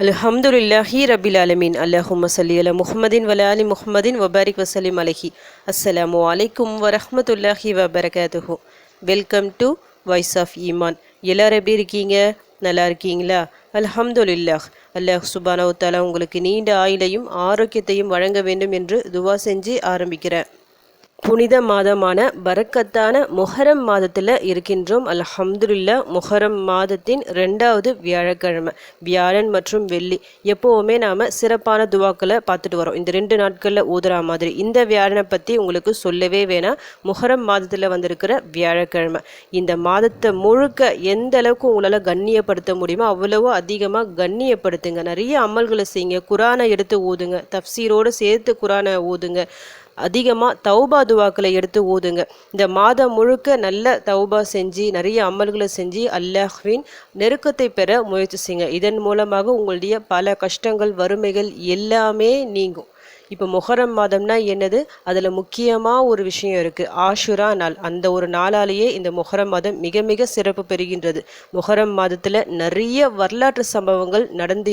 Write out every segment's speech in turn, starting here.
அல்ஹம்துலில்லாஹி ரபில் ஆலமீன். அல்லஹும்ம ஸல்லி அலா முஹம்மதின் வ அலா ஆலி முஹம்மதின் வபாரிக் வசல்லிம் அலைஹி. அஸ்ஸலாமு அலைக்கும் வரஹ்மத்துல்லாஹி வபரகாத்துஹு. வெல்கம் டு வாய்ஸ் ஆஃப் ஈமான். எல்லாரும் எப்படி இருக்கீங்க? நல்லா இருக்கீங்களா? அல்ஹம்துலில்லாஹ். அல்லாஹ் சுப்ஹானஹு வ தஆலா உங்களுக்கு நீண்ட ஆயுளையும் ஆரோக்கியத்தையும் வழங்க வேண்டும் என்று துவா செஞ்சு ஆரம்பிக்கிறேன். புனித மாதமான பரக்கத்தான முஹரம் மாதத்தில் இருக்கின்றோம். அல்ஹம்துலில்லாஹ். முஹரம் மாதத்தின் 2வது வியாழக்கிழமை, வியாழன் மற்றும் வெள்ளி எப்போவுமே நாம் சிறப்பான துவாக்களை பார்த்துட்டு வரோம். இந்த 2 நாட்களில் ஊதுற மாதிரி இந்த வியாழனை பற்றி உங்களுக்கு சொல்லவே வேணாம். முஹரம் மாதத்தில் வந்திருக்கிற வியாழக்கிழமை, இந்த மாதத்தை முழுக்க எந்த அளவுக்கு உங்களால் கண்ணியப்படுத்த முடியுமோ அவ்வளவோ அதிகமாக கண்ணியப்படுத்துங்க. நிறைய அமல்களை செய்யுங்க. குரானை எடுத்து ஓதுங்க. தஃப்சீரோடு சேர்த்து குரானை ஓதுங்க. அதிகமாக தௌபா துவாக்களை எடுத்து ஓதுங்க. இந்த மாதம் முழுக்க நல்ல தௌபா செஞ்சு நிறைய அமல்களை செஞ்சு அல்லாஹ்வின் நெருக்கத்தை பெற முயற்சி செய்யுங்க. இதன் மூலமாக உங்களுடைய பல கஷ்டங்கள் வறுமைகள் எல்லாமே நீங்கும். இப்போ முஹரம் மாதம்னா என்னது? அதில் முக்கியமாக ஒரு விஷயம் இருக்குது, ஆஷுரா நாள். அந்த ஒரு நாளாலேயே இந்த முஹரம் மாதம் மிக மிக சிறப்பு பெறுகின்றது. முஹரம் மாதத்தில் நிறைய வரலாற்று சம்பவங்கள் நடந்து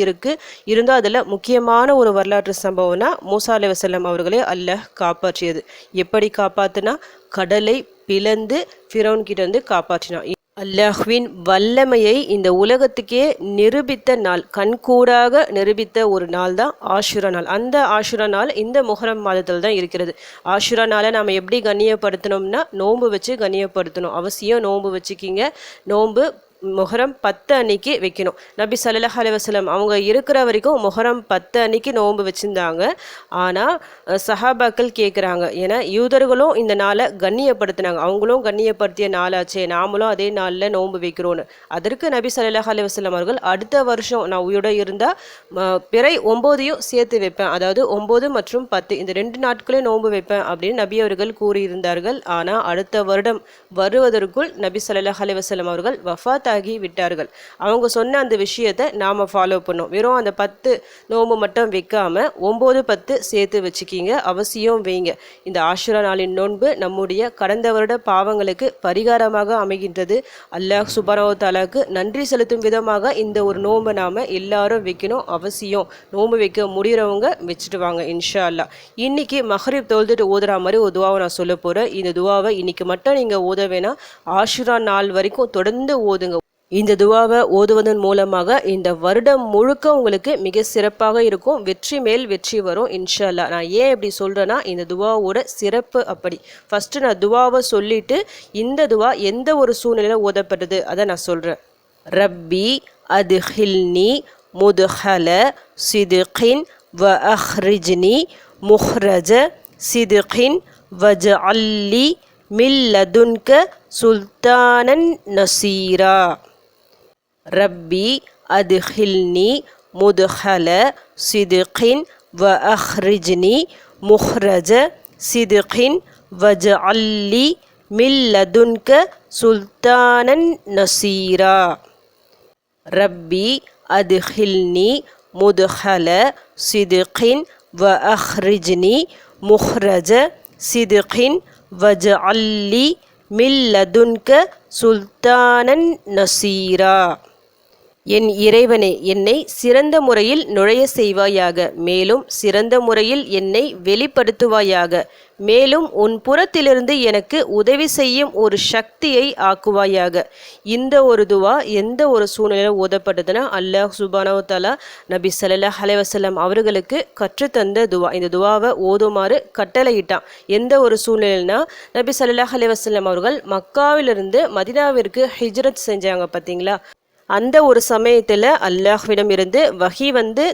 இருந்தால் அதில் முக்கியமான ஒரு வரலாற்று சம்பவம்னா மூசா அலைஹிஸ்ஸலாம் அவர்களே அல்லாஹ் காப்பாற்றியது. எப்படி காப்பாற்றினா, கடலை பிளந்து ஃபிரௌன் கிட்ட இருந்து காப்பாற்றினான். அல்லாஹ்வின் வல்லமையை இந்த உலகத்துக்கே நிரூபித்த நாள், கண்கூடாக நிரூபித்த ஒரு நாள் தான் ஆஷுரா நாள். அந்த ஆஷுரா நாள் இந்த முஹரம் மாதத்தில் தான் இருக்கிறது. ஆஷுரா நாளை நாம் எப்படி கண்ணியப்படுத்தணும்னா, நோன்பு வச்சு கண்ணியப்படுத்தணும். அவசியம் நோன்பு வச்சுக்கிங்க. நோன்பு முஹரம் 10 அன்னைக்கு வைக்கணும். நபி ஸல்லல்லாஹு அலைஹி வஸல்லம் அவங்க இருக்கிற வரைக்கும் முஹரம் 10 அன்னைக்கு நோன்பு வச்சுருந்தாங்க. ஆனால் சஹாபாக்கள் கேட்குறாங்க, ஏன்னா யூதர்களும் இந்த நாளை கண்ணியப்படுத்தினாங்க. அவங்களும் கண்ணியப்படுத்திய நாளாச்சே, நாமளும் அதே நாளில் நோன்பு வைக்கிறோன்னு. அதற்கு நபி ஸல்லல்லாஹு அலைஹி வஸல்லம் அவர்கள் அடுத்த வருஷம் நான் உயிரோட இருந்தால் பிறை 9ஐயும் சேர்த்து வைப்பேன், அதாவது 9 மற்றும் 10 இந்த 2 நாட்களையும் நோன்பு வைப்பேன் அப்படின்னு நபி அவர்கள் கூறியிருந்தார்கள். ஆனால் அடுத்த வருடம் வருவதற்குள் நபி ஸல்லல்லாஹு அலைஹி வஸல்லம் அவர்கள் வஃபாத் ஆகி விட்டார்கள். அவங்க சொன்ன அந்த விஷயத்தை நாம் ஃபாலோ பண்ணோம். வெறும் அந்த 10 நோம்பு மட்டும் வைக்காம 9, 10 சேர்த்து வச்சுக்கிங்க. அவசியம் வைங்க. இந்த ஆஷுரா நாளின் நோன்பு நம்முடைய கடந்த வருட பாவங்களுக்கு பரிகாரமாக அமைகின்றது. அல்லாஹ் சுப்ஹானஹு வ தஆலாக்கு நன்றி செலுத்தும் விதமாக இந்த ஒரு நோன்பை நாம் எல்லாரும் வைக்கணும். அவசியம் நோன்பு வைக்க முடிகிறவங்க வச்சுட்டு வாங்க இன்ஷா அல்லாஹ். இன்னைக்கு மஹ்ரிப் தொழுதுட்டு ஓதுற மாதிரி ஒரு துவாவை நான் சொல்ல போகிறேன். இந்த துவாவை இன்னைக்கு மட்டும் நீங்கள் ஓத வேணாம், ஆஷுரா நாள் வரைக்கும் தொடர்ந்து ஓதுங்க. இந்த துவாவை ஓதுவதன் மூலமாக இந்த வருடம் முழுக்க உங்களுக்கு மிக சிறப்பாக இருக்கும். வெற்றி மேல் வெற்றி வரும் இன்ஷா அல்லாஹ். நான் ஏன் இப்படி சொல்கிறேன்னா, இந்த துவாவோட சிறப்பு அப்படி. ஃபஸ்ட்டு நான் துவாவை சொல்லிவிட்டு இந்த துவா எந்த ஒரு சூழ்நிலையில் ஓதப்பட்டது அதை நான் சொல்கிறேன். ரப்பி அத்ஹில்னி முத்ஹல சித்கின் வ அஹ்ரிஜ்னி முஹ்ரஜ சித்கின் வஜ்அல்லி மின் லதுன்க சுல்தானன் நசீரா. ரப்பி அத்ஹில்னி முத்ஹல சித்கின் வ அஹ்ரிஜ்னி முஹ்ரஜ சித்கின் வஜ்அல்லி மின் லதுன்க சுல்தானன் நசீரா. ரப்பி அத்ஹில்னி முத்ஹல சித்கின் வ அஹ்ரிஜ்னி முஹ்ரஜ சித்கின் வஜ்அல்லி மின் லதுன்க சுல்தானன் நசீரா. என் இறைவனே, என்னை சிறந்த முறையில் நுழைய செய்வாயாக, மேலும் சிறந்த முறையில் என்னை வெளிப்படுத்துவாயாக, மேலும் உன் புறத்திலிருந்து எனக்கு உதவி செய்யும் ஒரு சக்தியை ஆக்குவாயாக. இந்த ஒரு துவா எந்த ஒரு சூழ்நிலையில் ஓதப்பட்டதுன்னா, அல்லாஹ் சுப்ஹானஹு வ தஆலா நபி ஸல்லல்லாஹு அலைஹி வஸல்லம் அவர்களுக்கு கற்றுத்தந்த துவா. இந்த துவாவை ஓதுமாறு கட்டளையிட்டான். எந்த ஒரு சூழ்நிலைனா, நபி ஸல்லல்லாஹு அலைஹி வஸல்லம் அவர்கள் மக்காவிலிருந்து மதீனாவிற்கு ஹிஜ்ரத் செஞ்சாங்க பார்த்தீங்களா. அந்த ஒரு சமயத்தில் அல்லாஹ்விடம் இருந்து வஹி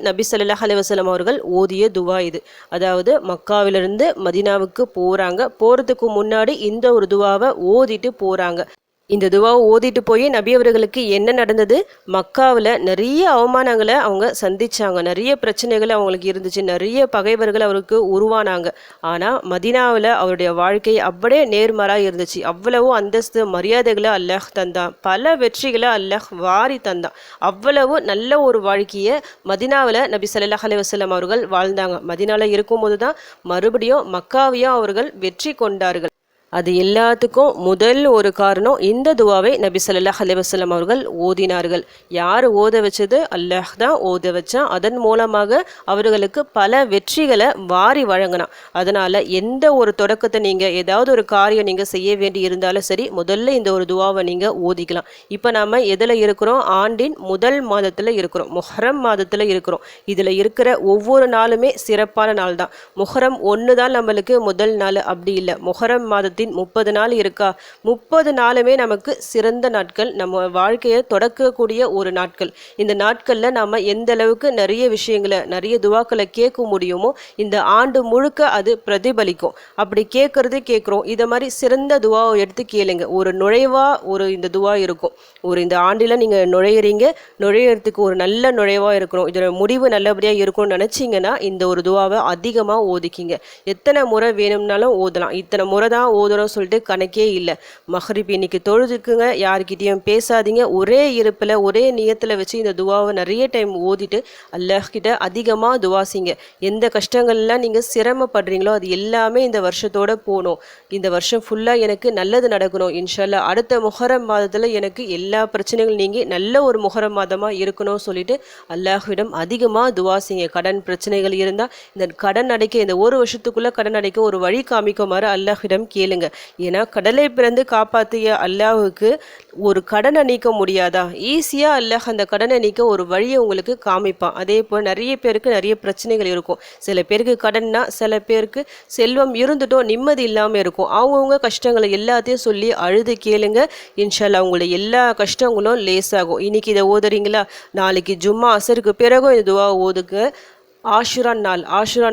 நபி ஸல்லல்லாஹு அலைஹி வஸல்லம் அவர்கள் ஓதிய துவா இது. அதாவது மக்காவிலிருந்து மதீனாவுக்கு போகிறதுக்கு முன்னாடி இந்த ஒரு துவாவை ஓதிட்டு போகிறாங்க. இந்த துவாவை ஓதிட்டு போய் நபி அவர்களுக்கு என்ன நடந்தது? மக்காவில் நிறைய அவமானங்களை அவங்க சந்திச்சாங்க, நிறைய பிரச்சனைகள் அவங்களுக்கு இருந்துச்சு, நிறைய பகைவர்கள் அவருக்கு உருவானாங்க. ஆனால் மதீனாவில் அவருடைய வாழ்க்கை அப்படியே நேர்மாறாக இருந்துச்சு. அவ்வளவு அந்தஸ்து மரியாதைகளை அல்லாஹ் தந்தான், பல வெற்றிகளை அல்லாஹ் வாரி தந்தான். அவ்வளவு நல்ல ஒரு வாழ்க்கையை மதீனாவில் நபி ஸல்லல்லாஹு அலைஹி வஸல்லம் அவர்கள் வாழ்ந்தாங்க. மதீனாவில் இருக்கும்போது தான் மறுபடியும் மக்காவையும் அவர்கள் வெற்றி கொண்டார்கள். அது எல்லாத்துக்கும் முதல் ஒரு காரணம் இந்த துவாவை நபி ஸல்லல்லாஹு அலைஹி வஸல்லம் அவர்கள் ஓதினார்கள். யார் ஓத வச்சது? அல்லாஹ் தான் ஓத வச்சான். அதன் மூலமாக அவர்களுக்கு பல வெற்றிகளை வாரி வழங்கினான். அதனால எந்த ஒரு தொடக்கத்தை நீங்கள் ஏதாவது ஒரு காரியம் நீங்கள் செய்ய வேண்டி இருந்தாலும் சரி, முதல்ல இந்த ஒரு துவாவை நீங்கள் ஓதிக்கலாம். இப்போ நம்ம எதில் இருக்கிறோம்? ஆண்டின் முதல் மாதத்தில் இருக்கிறோம், முஹர்ரம் மாதத்தில் இருக்கிறோம். இதில் இருக்கிற ஒவ்வொரு நாளுமே சிறப்பான நாள் தான். முஹர்ரம் 1 தான் நம்மளுக்கு முதல் நாள், அப்படி இல்லை. முஹர்ரம் மாதத்தின் 30 நாள் இருக்கா, 30 நாளுமே நமக்கு சிறந்த நாட்கள், நம்ம வாழ்க்கையை தொடக்கக்கூடிய ஒரு நாட்கள். இந்த நாட்களில் நம்ம எந்த அளவுக்கு நிறைய விஷயங்களை நிறைய துவாக்களை கேட்க முடியுமோ இந்த ஆண்டு முழுக்க அது பிரதிபலிக்கும். அப்படி கேட்குறோம். இதை மாதிரி சிறந்த துவாவை எடுத்து கேளுங்க. ஒரு நுழைவா இந்த துவா இருக்கும். இந்த ஆண்டில் நீங்கள் நுழையிறதுக்கு ஒரு நல்ல நுழைவாக இருக்கணும், இதோட முடிவு நல்லபடியாக இருக்கும்னு நினச்சிங்கன்னா இந்த ஒரு துவாவை அதிகமாக ஓதிக்கிங்க. எத்தனை முறை வேணும்னாலும் ஓதலாம். இத்தனை முறை தான் ஓதுறோம் சொல்லிட்டு கணக்கே இல்லை. மஹ்ரிப் இன்னைக்கு தொழுதுக்குங்க, யார்கிட்டையும் பேசாதீங்க. ஒரே இருப்பில் ஒரே நியத்தில் வச்சு இந்த துவாவை நிறைய டைம் ஓதிட்டு அல்லாஹ்கிட்ட அதிகமாக துவாசிங்க. எந்த கஷ்டங்கள்லாம் நீங்கள் சிரமப்படுறீங்களோ அது எல்லாமே இந்த வருஷத்தோட போகணும். இந்த வருஷம் ஃபுல்லாக எனக்கு நல்லது நடக்கணும் இன்ஷா அல்லாஹ். அடுத்த முஹர்ரம் மாதத்தில் எனக்கு எல்லா பிரச்சனைகளும் நீங்கி நல்ல ஒரு முஹர்ரம் மாதமாக இருக்கணும்னு சொல்லிட்டு அல்லாஹ்விடம் அதிகமாக துவாசிங்க. கடன் பிரச்சனைகள் இருந்தால் இந்த கடன் அடைக்க, இந்த ஒரு வருஷத்துக்குள்ளே கடன் அடைக்க ஒரு வழி காமிக்குமாறு அல்லாஹ்விடம் கேளுங்க. ஏன்னா கடலை பிறந்து காப்பாற்றிய அல்லாஹ்வுக்கு ஒரு கடனை நீக்க முடியாதா? ஈஸியாக அல்லாஹ் அந்த கடனை நீக்க ஒரு வழியை உங்களுக்கு காமிப்பான். அதே போல் நிறைய பேருக்கு நிறைய பிரச்சனைகள் இருக்கும். சில பேருக்கு கடன்னா, சில பேருக்கு செல்வம் இருந்துட்டும் நிம்மதி இல்லாமல் இருக்கும். அவங்கவுங்க கஷ்டங்களை எல்லாத்தையும் சொல்லி அழுது கேளுங்க. இன்ஷா அல்லாஹ் உங்களுடைய எல்லா கஷ்டங்களும் லேசாகும். இன்னைக்கு இதை ஓதுறீங்களா, நாளைக்கு ஜும்மா அசருக்கு பிறகும் இந்த துவா ஓதுங்க. ஆஷுரா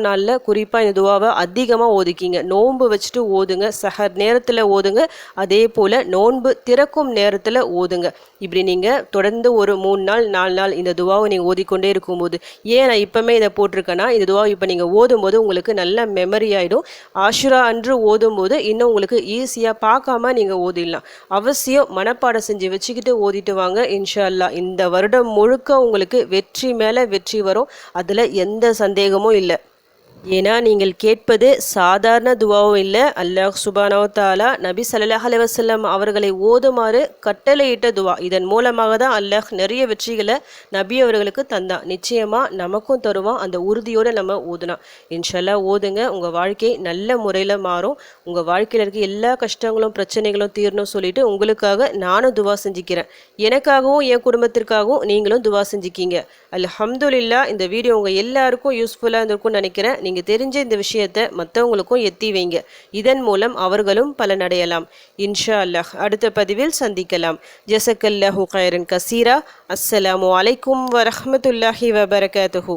நாளில் குறிப்பாக இந்த துவாவை அதிகமாக ஓதிக்கிங்க. நோன்பு வச்சுட்டு ஓதுங்க, சஹர் நேரத்தில் ஓதுங்க, அதே போல் நோன்பு திறக்கும் நேரத்தில் ஓதுங்க. இப்படி நீங்கள் தொடர்ந்து ஒரு 3 நாள் 4 நாள் இந்த துவாவை நீங்கள் ஓதிக்கொண்டே இருக்கும்போது, ஏன் நான் இப்போமே இதை போட்டிருக்கேன்னா, இந்த துவாவை இப்போ நீங்கள் ஓதும்போது உங்களுக்கு நல்ல மெமரி ஆகிடும். ஆஷுரா அன்று ஓதும்போது இன்னும் உங்களுக்கு ஈஸியாக பார்க்காம நீங்கள் ஓதிடலாம். அவசியம் மனப்பாடம் செஞ்சு வச்சுக்கிட்டு ஓதிட்டு வாங்க. இன்ஷா அல்லாஹ் இந்த வருடம் முழுக்க உங்களுக்கு வெற்றி மேலே வெற்றி வரும். அதில் எந்த சந்தேகமும் இல்லை. ஏன்னா நீங்கள் கேட்பது சாதாரண துவாவும் இல்லை. அல்லாஹ் சுப்ஹானஹு வ தஆலா நபி ஸல்லல்லாஹு அலைஹி வஸல்லம் அவர்களை ஓதுமாறு கட்டளையிட்ட துவா. இதன் மூலமாக தான் அல்லாஹ் நிறைய வெற்றிகளை நபி அவர்களுக்கு தந்தான். நிச்சயமாக நமக்கும் தருவான். அந்த உறுதியோடு நம்ம ஓதுனா இன்ஷா அல்லாஹ் ஓதுங்க. உங்கள் வாழ்க்கை நல்ல முறையில் மாறும். உங்கள் வாழ்க்கையில் இருக்க எல்லா கஷ்டங்களும் பிரச்சனைகளும் தீரணும் சொல்லிட்டு உங்களுக்காக நானும் துவா செஞ்சுக்கிறேன். எனக்காகவும் என் குடும்பத்திற்காகவும் நீங்களும் துவா செஞ்சுக்கிங்க. அல்ஹம்துலில்லாஹ். இந்த வீடியோ உங்கள் எல்லாருக்கும் யூஸ்ஃபுல்லாக இருந்திருக்கும்னு நினைக்கிறேன். நீங்கள் தெரிஞ்ச இந்த விஷயத்தை மற்றவங்களுக்கும் எத்தி வைங்க. இதன் மூலம் அவர்களும் பலனடையலாம். இன்ஷா அல்லாஹ். அடுத்த பதிவில் சந்திக்கலாம். ஜஸக்கல்லாஹு கைரன் கசீரா. அஸ்ஸலாமு அலைக்கும் வரஹ்மத்துல்லாஹி வபரகாத்துஹு.